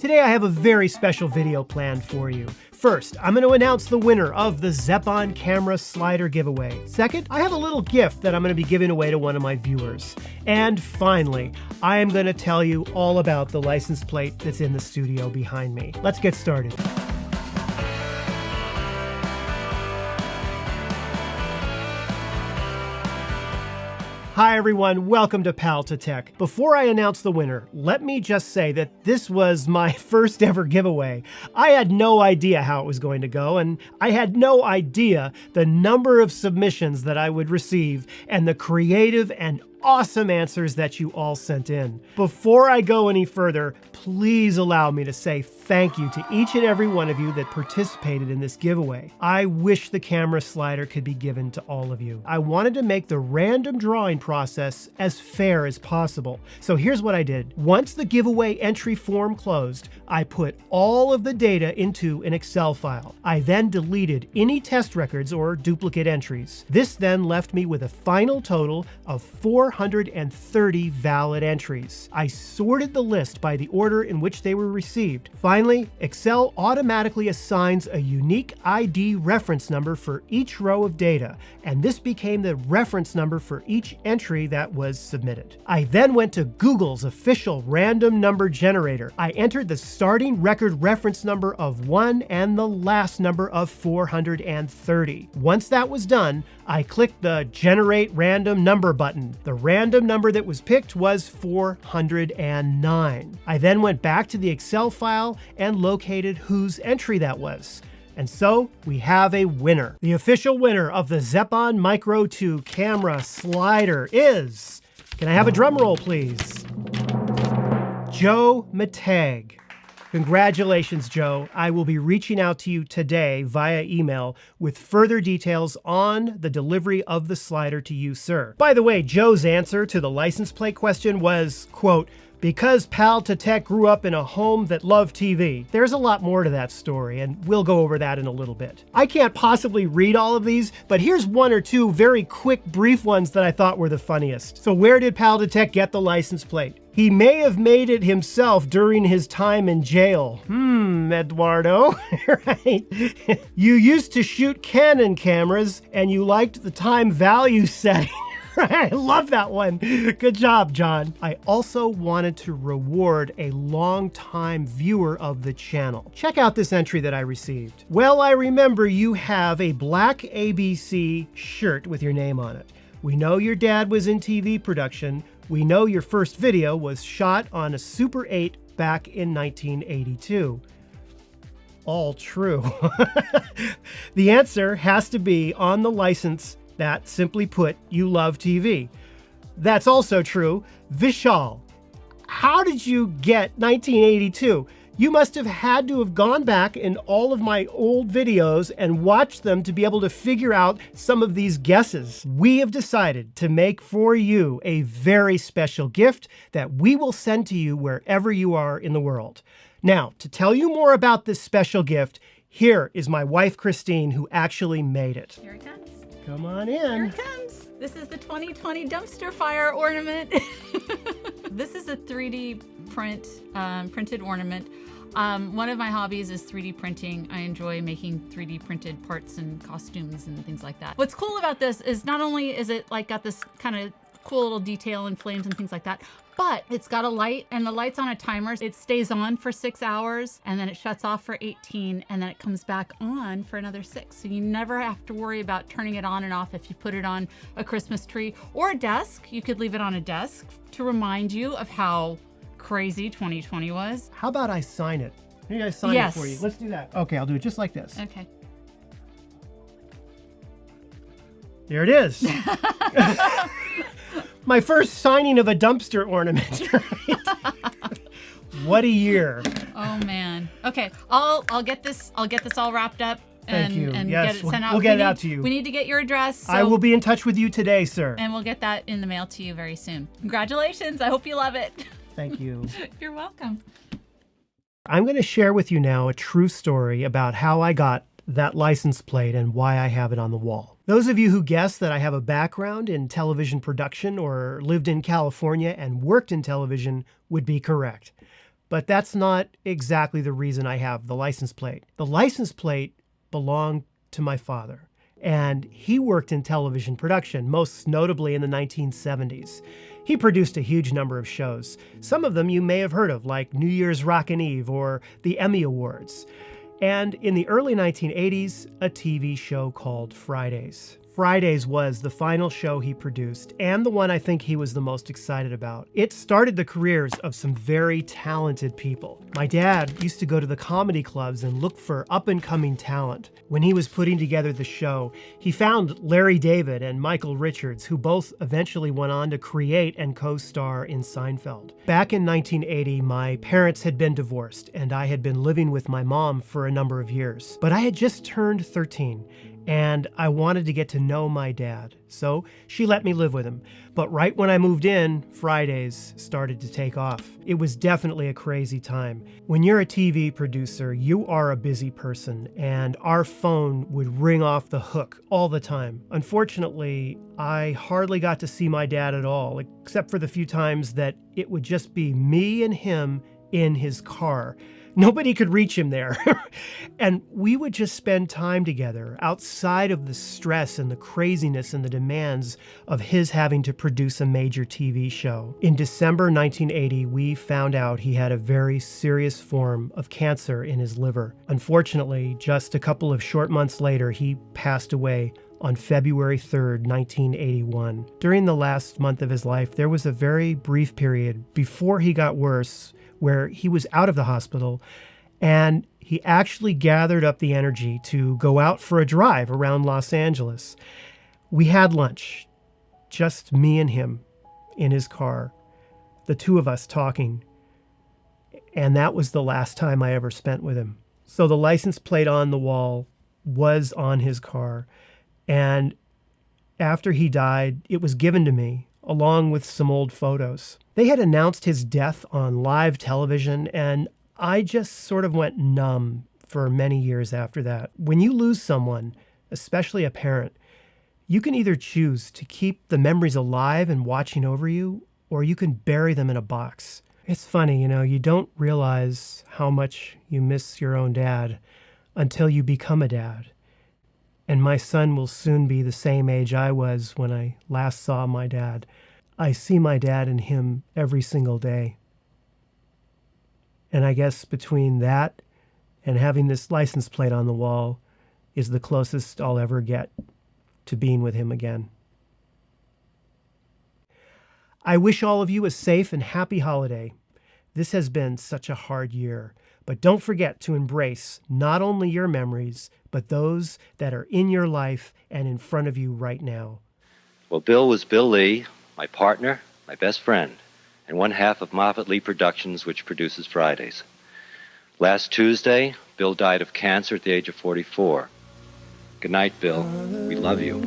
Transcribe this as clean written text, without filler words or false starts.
Today I have a very special video planned for you. First, I'm going to announce the winner of the Zeapon camera slider giveaway. Second, I have a little gift that I'm going to be giving away to one of my viewers. And finally, I am going to tell you all about the license plate that's in the studio behind me. Let's get started. Hi everyone, welcome to Pal to Tech. Before I announce the winner, let me just say that this was my first ever giveaway. I had no idea how it was going to go, and I had no idea the number of submissions that I would receive and the creative and awesome answers that you all sent in. Before I go any further, please allow me to say thank you to each and every one of you that participated in this giveaway. I wish the camera slider could be given to all of you. I wanted to make the random drawing process as fair as possible. So here's what I did. Once the giveaway entry form closed, I put all of the data into an Excel file. I then deleted any test records or duplicate entries. This then left me with a final total of 430 valid entries. I sorted the list by the order in which they were received. Finally, Excel automatically assigns a unique ID reference number for each row of data, and this became the reference number for each entry that was submitted. I then went to Google's official random number generator. I entered the starting record reference number of 1 and the last number of 430. Once that was done, I clicked the Generate Random Number button. The random number that was picked was 409. I then went back to the Excel file and located whose entry that was. And so we have a winner. The official winner of the Zeapon Micro 2 camera slider is, can I have a drum roll please? Joe Mateg. Congratulations, Joe. I will be reaching out to you today via email with further details on the delivery of the slider to you, sir. By the way, Joe's answer to the license plate question was, quote, because Pal to Tech grew up in a home that loved TV. There's a lot more to that story, and we'll go over that in a little bit. I can't possibly read all of these, but here's one or two very quick, brief ones that I thought were the funniest. So where did Pal to Tech get the license plate? He may have made it himself during his time in jail. Eduardo, right? You used to shoot Canon cameras, and you liked the time value setting. I love that one. Good job, John. I also wanted to reward a long-time viewer of the channel. Check out this entry that I received. Well, I remember you have a black ABC shirt with your name on it. We know your dad was in TV production. We know your first video was shot on a Super 8 back in 1982. All true. The answer has to be on the license that, simply put, you love TV. That's also true. Vishal, how did you get 1982? You must have had to have gone back in all of my old videos and watched them to be able to figure out some of these guesses. We have decided to make for you a very special gift that we will send to you wherever you are in the world. Now, to tell you more about this special gift, here is my wife, Christine, who actually made it. Here it comes. Come on in. Here it comes. This is the 2020 dumpster fire ornament. This is a 3D printed ornament. One of my hobbies is 3D printing. I enjoy making 3D printed parts and costumes and things like that. What's cool about this is not only is it like got this kind of cool little detail and flames and things like that, but it's got a light, and the light's on a timer. It stays on for 6 hours, and then it shuts off for 18, and then it comes back on for another 6. So you never have to worry about turning it on and off if you put it on a Christmas tree or a desk. You could leave it on a desk to remind you of how crazy 2020 was. How about I sign it? Maybe I sign it for you. Let's do that. Okay, I'll do it just like this. Okay. There it is. My first signing of a dumpster ornament. What a year. Oh man. Okay, I'll get this all wrapped up and Yes, get it sent out. We'll get it out to you. We need to get your address. So, I will be in touch with you today, sir. and we'll get that in the mail to you very soon. Congratulations. I hope you love it. Thank you. You're welcome. I'm going to share with you now a true story about how I got that license plate and why I have it on the wall. Those of you who guessed that I have a background in television production or lived in California and worked in television would be correct. But that's not exactly the reason I have the license plate. The license plate belonged to my father, and he worked in television production, most notably in the 1970s. He produced a huge number of shows. Some of them you may have heard of, like New Year's Rockin' Eve or the Emmy Awards. And in the early 1980s, a TV show called Fridays. Fridays was the final show he produced, and the one I think he was the most excited about. It started the careers of some very talented people. My dad used to go to the comedy clubs and look for up-and-coming talent. When he was putting together the show, he found Larry David and Michael Richards, who both eventually went on to create and co-star in Seinfeld. Back in 1980, my parents had been divorced, and I had been living with my mom for a number of years. But I had just turned 13, and I wanted to get to know my dad, so she let me live with him. But right when I moved in, Fridays started to take off. It was definitely a crazy time. When you're a TV producer, you are a busy person, and our phone would ring off the hook all the time. Unfortunately, I hardly got to see my dad at all, except for the few times that it would just be me and him in his car. Nobody could reach him there. And we would just spend time together outside of the stress and the craziness and the demands of his having to produce a major TV show. In December 1980, we found out he had a very serious form of cancer in his liver. Unfortunately, just a couple of short months later, he passed away on February 3rd, 1981. During the last month of his life, there was a very brief period before he got worse where he was out of the hospital, and he actually gathered up the energy to go out for a drive around Los Angeles. We had lunch, just me and him in his car, the two of us talking, and that was the last time I ever spent with him. So the license plate on the wall was on his car, and after he died, it was given to me, along with some old photos. They had announced his death on live television, and I just sort of went numb for many years after that. When you lose someone, especially a parent, you can either choose to keep the memories alive and watching over you, or you can bury them in a box. It's funny, you don't realize how much you miss your own dad until you become a dad. And my son will soon be the same age I was when I last saw my dad. I see my dad and him every single day. And I guess between that and having this license plate on the wall is the closest I'll ever get to being with him again. I wish all of you a safe and happy holiday. This has been such a hard year, but don't forget to embrace not only your memories, but those that are in your life and in front of you right now. Well, Bill was Bill Lee, my partner, my best friend, and one half of Moffat Lee Productions, which produces Fridays. Last Tuesday, Bill died of cancer at the age of 44. Good night, Bill. We love you.